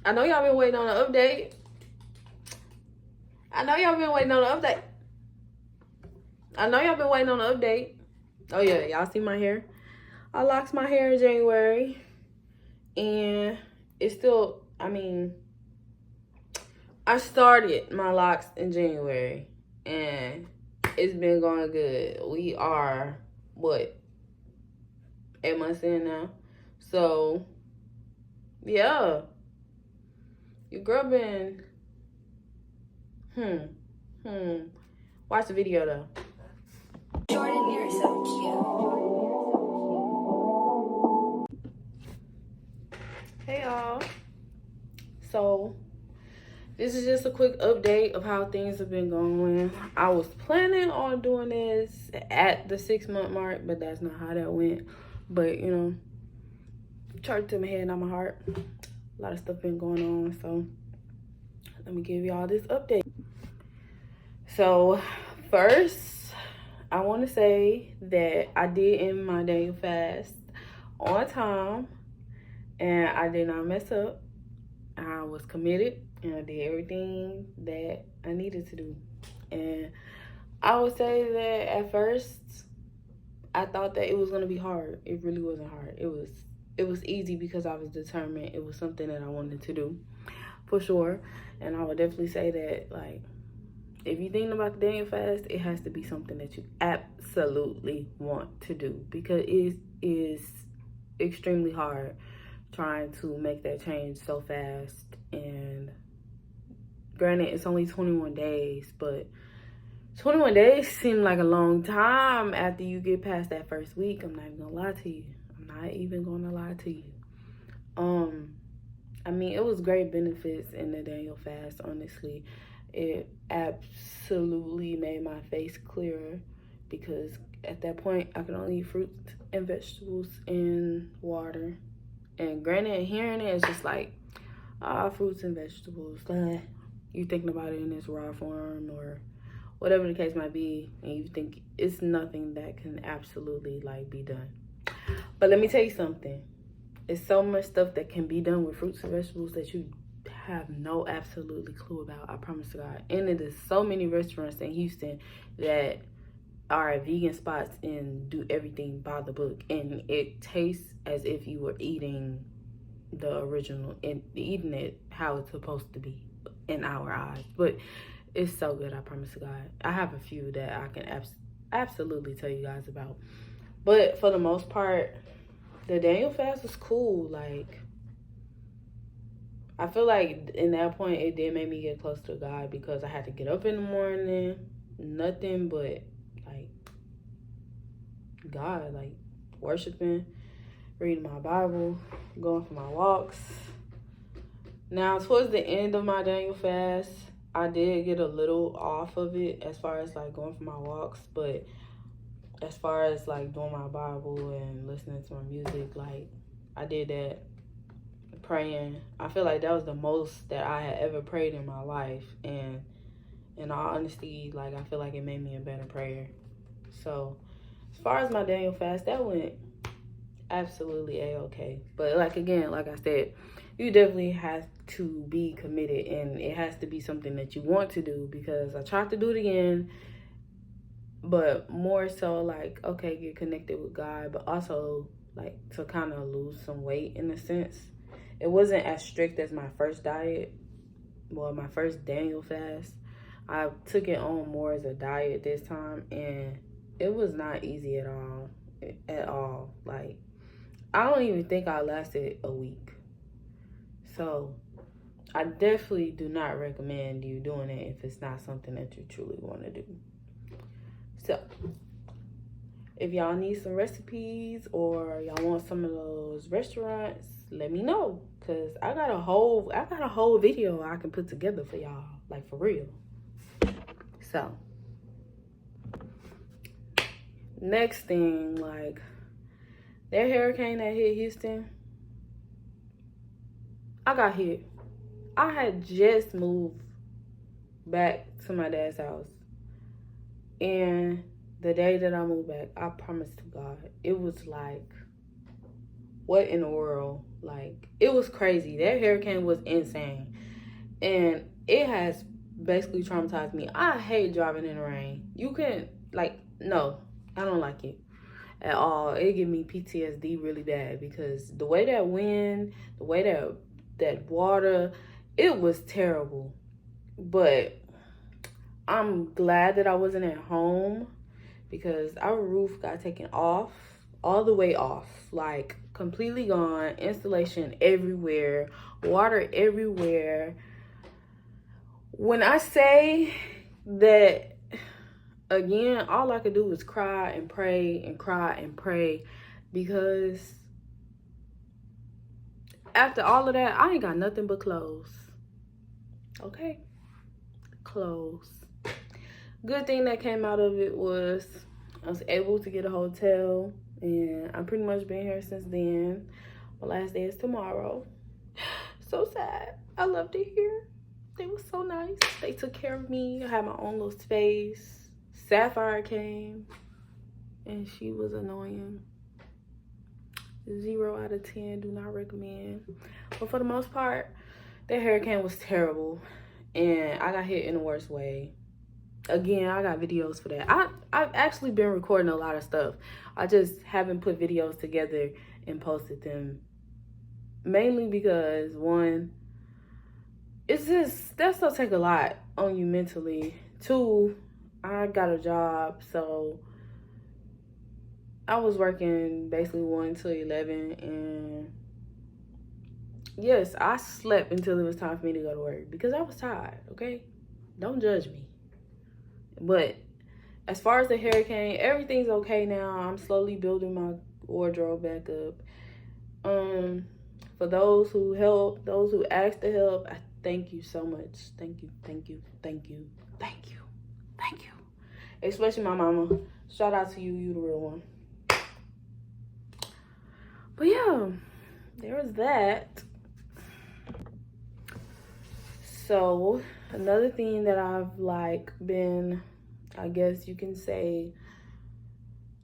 I know y'all been waiting on an update. I know y'all been waiting on an update. I know y'all been waiting on an update. Oh yeah, y'all see my hair? I locked my hair in January. And it's still, I mean, I started my locks in January. And it's been going good. We are, what, 8 months in now? So, yeah. Your girl been, Watch the video though. Jordan, you're so cute. Hey y'all. So, this is just a quick update of how things have been going. I was planning on doing this at the 6-month mark, but that's not how that went. But, you know, charged to my head, not my heart. A lot of stuff been going on, so let me give y'all this update. So, first, I want to say that I did end my Daniel fast on time, and I did not mess up. I was committed, and I did everything that I needed to do. And I would say that at first, I thought that it was going to be hard. It really wasn't hard. It was easy because I was determined. It was something that I wanted to do, for sure. And I would definitely say that, like, if you're thinking about the Daniel fast, it has to be something that you absolutely want to do, because it is extremely hard trying to make that change so fast. And granted, it's only 21 days, but 21 days seem like a long time after you get past that first week. I'm not even gonna lie to you. I mean, it was great benefits in the Daniel fast, honestly. It absolutely made my face clearer, because at that point I could only eat fruits and vegetables and water. And granted, hearing it is just like, fruits and vegetables, you thinking about it in its raw form or whatever the case might be, and you think it's nothing that can absolutely like be done. But let me tell you something. It's so much stuff that can be done with fruits and vegetables that you have no absolutely clue about. I promise to God. And it is so many restaurants in Houston that are vegan spots and do everything by the book, and it tastes as if you were eating the original and eating it how it's supposed to be in our eyes. But it's so good, I promise to God. I have a few that I can absolutely tell you guys about. But for the most part, the Daniel fast was cool. Like, I feel like in that point, it did make me get close to God, because I had to get up in the morning, nothing but like God, like worshiping, reading my Bible, going for my walks. Now, towards the end of my Daniel fast, I did get a little off of it as far as like going for my walks, but as far as like doing my Bible and listening to my music, like I did that. Praying, I feel like that was the most that I had ever prayed in my life, and in all honesty, like I feel like it made me a better prayer. So as far as my Daniel fast, that went absolutely a-okay. But like, again, like I said, you definitely have to be committed, and it has to be something that you want to do, because I tried to do it again, but more so like, okay, get connected with God, but also like to kind of lose some weight in a sense. It wasn't as strict as my first diet, well, my first Daniel fast. I took it on more as a diet this time, and it was not easy at all. Like, I don't even think I lasted a week. So I definitely do not recommend you doing it if it's not something that you truly want to do. So if y'all need some recipes or y'all want some of those restaurants, let me know, because I got a whole video I can put together for y'all, like for real. So next thing, like that hurricane that hit Houston, I got hit. I had just moved back to my dad's house, and the day that I moved back, I promise to God, it was like, what in the world? Like, it was crazy. That hurricane was insane. And it has basically traumatized me. I hate driving in the rain. You can, like, no, I don't like it at all. It give me PTSD really bad because the way that wind, the way that water, it was terrible. But I'm glad that I wasn't at home because our roof got taken off, all the way off, like completely gone, installation everywhere, water everywhere. When I say that, again, all I could do was cry and pray and cry and pray because after all of that, I ain't got nothing but clothes. Okay? Clothes. Good thing that came out of it was I was able to get a hotel, and I've pretty much been here since then. My last day is tomorrow. So sad. I loved it here. They were so nice. They took care of me. I had my own little space. Sapphire came, and she was annoying. 0 out of 10. Do not recommend. But for the most part, that hurricane was terrible, and I got hit in the worst way. Again, I got videos for that. I've actually been recording a lot of stuff. I just haven't put videos together and posted them. Mainly because, one, it's just, that stuff take a lot on you mentally. 2, I got a job, so I was working basically 1 to 11, and yes, I slept until it was time for me to go to work because I was tired, okay? Don't judge me. But as far as the hurricane, everything's okay now. I'm slowly building my wardrobe back up. For those who helped, those who asked to help, I thank you so much. Thank you, thank you, thank you, thank you, thank you. Especially my mama. Shout out to you, you the real one. But yeah, there was that. So another thing that I've been, I guess you can say,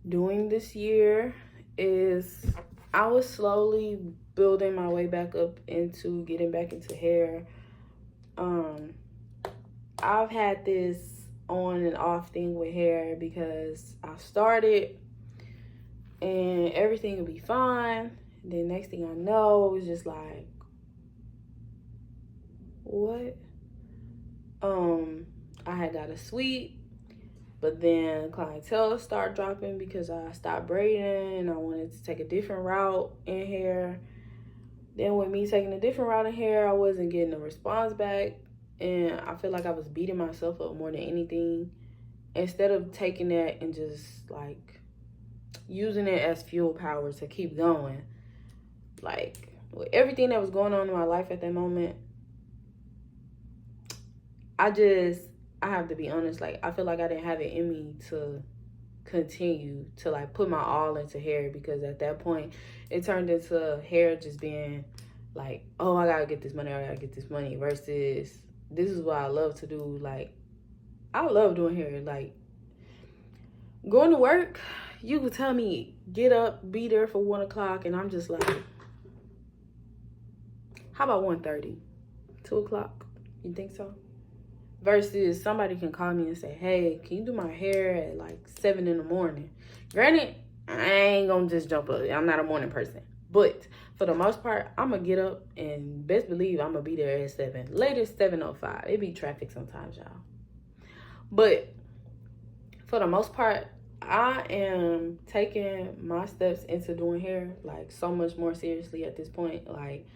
doing this year is I was slowly building my way back up into getting back into hair. I've had this on and off thing with hair because I started and everything will be fine. Then next thing I know, it's just like, what? I had got a sweet, but then clientele started dropping because I stopped braiding and I wanted to take a different route in hair. Then with me taking a different route in hair, I wasn't getting a response back, and I feel like I was beating myself up more than anything. Instead of taking that and just like using it as fuel power to keep going, like with everything that was going on in my life at that moment, I have to be honest, like I feel like I didn't have it in me to continue to like put my all into hair, because at that point it turned into hair just being like, oh, I gotta get this money, versus this is what I love to do. Like, I love doing hair. Like, going to work, you could tell me get up, be there for 1 o'clock, and I'm just like, how about 1:30, 2 o'clock? You think so? Versus somebody can call me and say, hey, can you do my hair at like 7 in the morning? Granted, I ain't gonna just jump up. I'm not a morning person. But for the most part, I'm gonna get up and best believe I'm gonna be there at 7. Latest 7:05. It be traffic sometimes, y'all. But for the most part, I am taking my steps into doing hair like so much more seriously at this point. Like,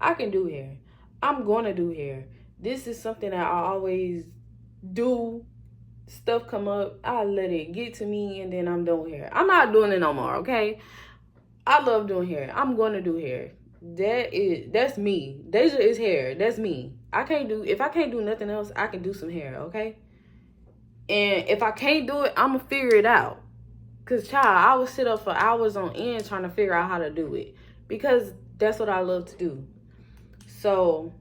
I can do hair. I'm gonna do hair. This is something that I always do. Stuff come up, I let it get to me, and then I'm done with hair. I'm not doing it no more, okay? I love doing hair. I'm going to do hair. That's me. Deja is hair. That's me. If I can't do nothing else, I can do some hair, okay? And if I can't do it, I'm going to figure it out. Because, child, I would sit up for hours on end trying to figure out how to do it. Because that's what I love to do. So,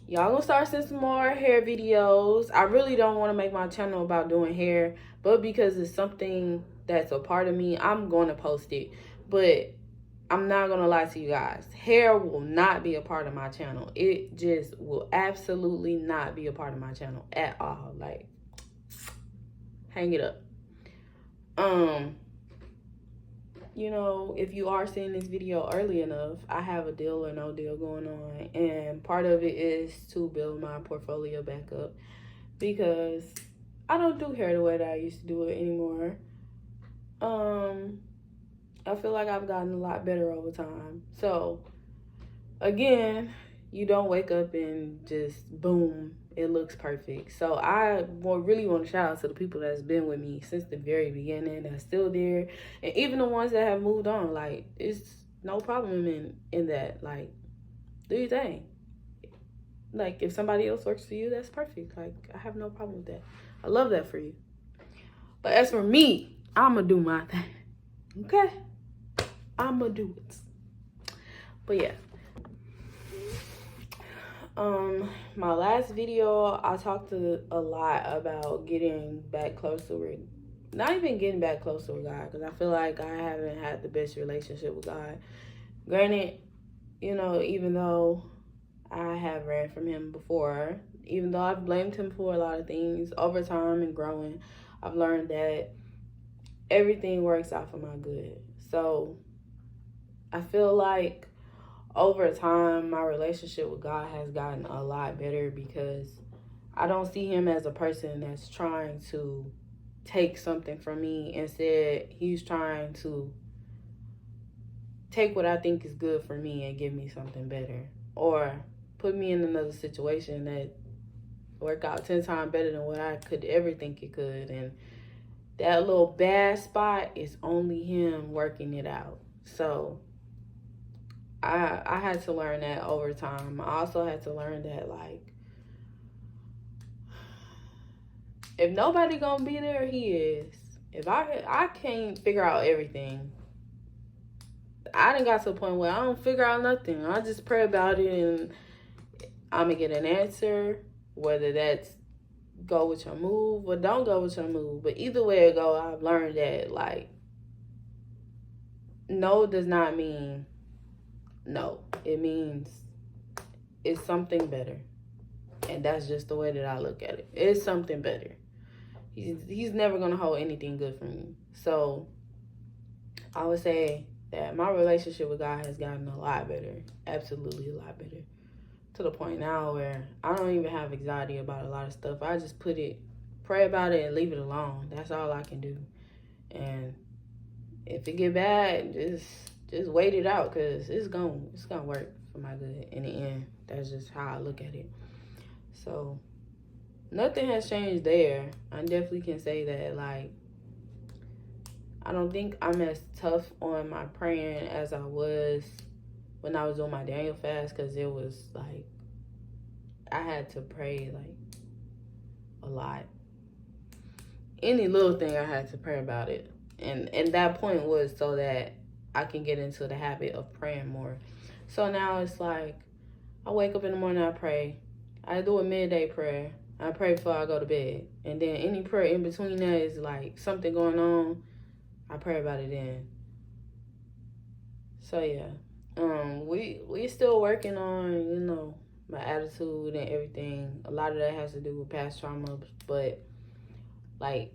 y'all gonna start seeing some more hair videos. I really don't want to make my channel about doing hair, but because it's something that's a part of me, I'm going to post it. But I'm not gonna lie to you guys. Hair will not be a part of my channel. It just will absolutely not be a part of my channel at all. Like, hang it up. You know, if you are seeing this video early enough, I have a deal or no deal going on, and part of it is to build my portfolio back up because I don't do hair the way that I used to do it anymore. I feel like I've gotten a lot better over time. So again, you don't wake up and just boom, it looks perfect. So I really want to shout out to the people that's been with me since the very beginning, that's still there, and even the ones that have moved on. Like, it's no problem in that. Like, do your thing. Like, if somebody else works for you, that's perfect. Like, I have no problem with that. I love that for you. But as for me, I'ma do my thing. Okay? I'ma do it. But yeah. My last video, I talked a lot about getting back closer with, not even getting back closer with God, because I feel like I haven't had the best relationship with God. Granted, you know, even though I have ran from him before, even though I've blamed him for a lot of things, over time and growing, I've learned that everything works out for my good. So I feel like over time, my relationship with God has gotten a lot better because I don't see him as a person that's trying to take something from me. Instead, he's trying to take what I think is good for me and give me something better, or put me in another situation that work out 10 times better than what I could ever think it could. And that little bad spot is only him working it out. So I had to learn that over time. I also had to learn that, like, if nobody gonna be there, he is. If I can't figure out everything, I done got to a point where I don't figure out nothing. I just pray about it and I'm gonna get an answer, whether that's go with your move or don't go with your move. But either way it go, I've learned that, like, no does not mean no. It means it's something better. And that's just the way that I look at it. It's something better. He's never going to hold anything good from me. So I would say that my relationship with God has gotten a lot better. Absolutely a lot better. To the point now where I don't even have anxiety about a lot of stuff. I just pray about it and leave it alone. That's all I can do. And if it get bad, just wait it out, because it's gonna work for my good in the end. That's just how I look at it. So nothing has changed there. I definitely can say that. Like, I don't think I'm as tough on my praying as I was when I was on my Daniel fast, because it was like I had to pray like a lot. Any little thing I had to pray about it. And that point was so that I can get into the habit of praying more. So now it's like I wake up in the morning, I pray. I do a midday prayer. I pray before I go to bed. And then any prayer in between that is like something going on, I pray about it then. So yeah. We still working on, you know, my attitude and everything. A lot of that has to do with past trauma, but like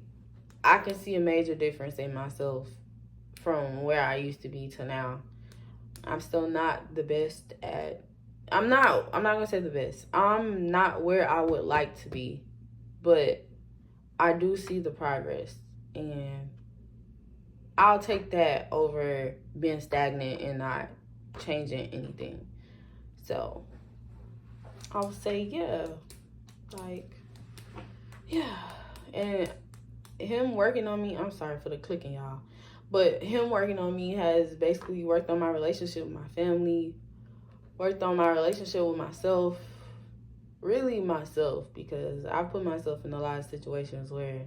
I can see a major difference in myself from where I used to be to now. I'm still not the best at, I'm not gonna say the best. I'm not where I would like to be, but I do see the progress, and I'll take that over being stagnant and not changing anything. So I'll say, yeah, like, yeah. And him working on me, I'm sorry for the clicking, y'all, but him working on me has basically worked on my relationship with my family, worked on my relationship with myself, really myself, because I put myself in a lot of situations where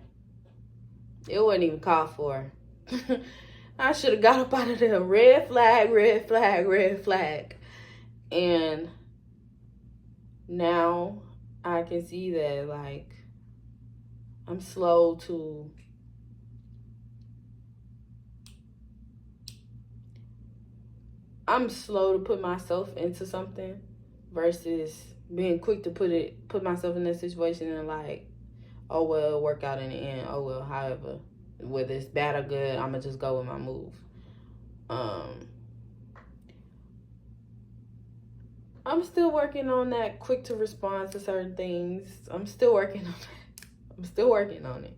it wasn't even called for. I should have got up out of there. Red flag, red flag, red flag. And now I can see that, like, I'm slow to I'm slow to put myself into something versus being quick to put myself in that situation and like, oh well, work out in the end. Oh well, however, whether it's bad or good, I'ma just go with my move. I'm still working on that quick to respond to certain things. I'm still working on it. I'm still working on it.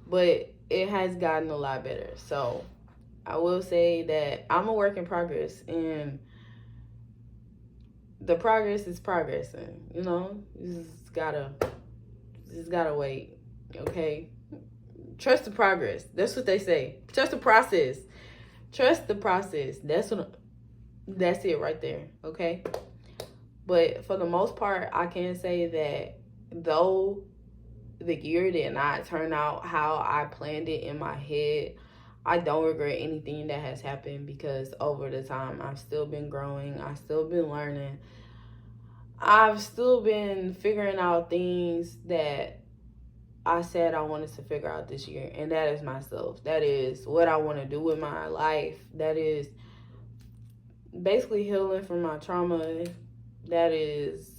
But it has gotten a lot better. So I will say that I'm a work in progress, and the progress is progressing, you know? You just gotta wait. Okay? Trust the progress. That's what they say. Trust the process. Trust the process. That's it right there. Okay? But for the most part, I can say that though the year did not turn out how I planned it in my head, I don't regret anything that has happened, because over the time I've still been growing. I've still been learning. I've still been figuring out things that I said I wanted to figure out this year, and that is myself. That is what I want to do with my life. That is basically healing from my trauma. That is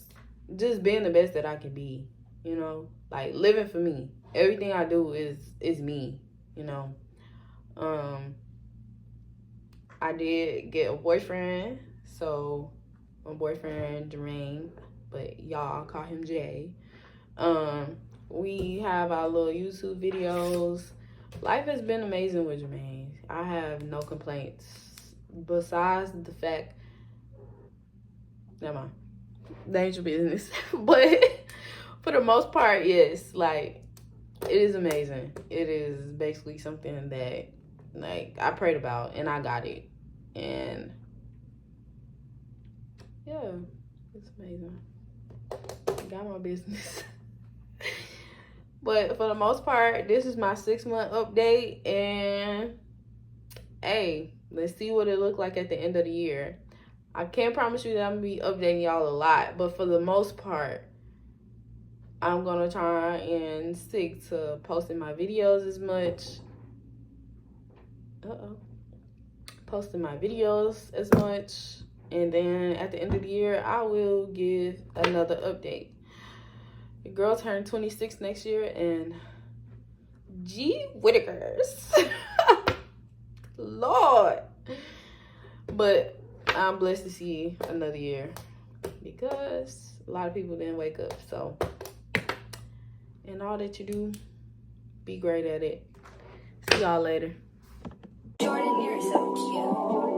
just being the best that I can be, you know, like living for me. Everything I do is me, you know. I did get a boyfriend, so my boyfriend Jermaine, but y'all call him Jay. We have our little YouTube videos. Life has been amazing with Jermaine. I have no complaints besides the fact, never mind, that ain't your business. But for the most part, yes, like, it is amazing. It is basically something that, like, I prayed about and I got it. And yeah, it's amazing. Got my business. But for the most part, this is my 6-month update, and hey, let's see what it looked like at the end of the year. I can't promise you that I'm gonna be updating y'all a lot, but for the most part, I'm gonna try and stick to posting my videos as much. Posting my videos as much, and then at the end of the year, I will give another update. The girl turned 26 next year, and G Whitakers. Lord. But I'm blessed to see another year, because a lot of people didn't wake up. So, and all that you do, be great at it. See y'all later. Jordan, you're so cute.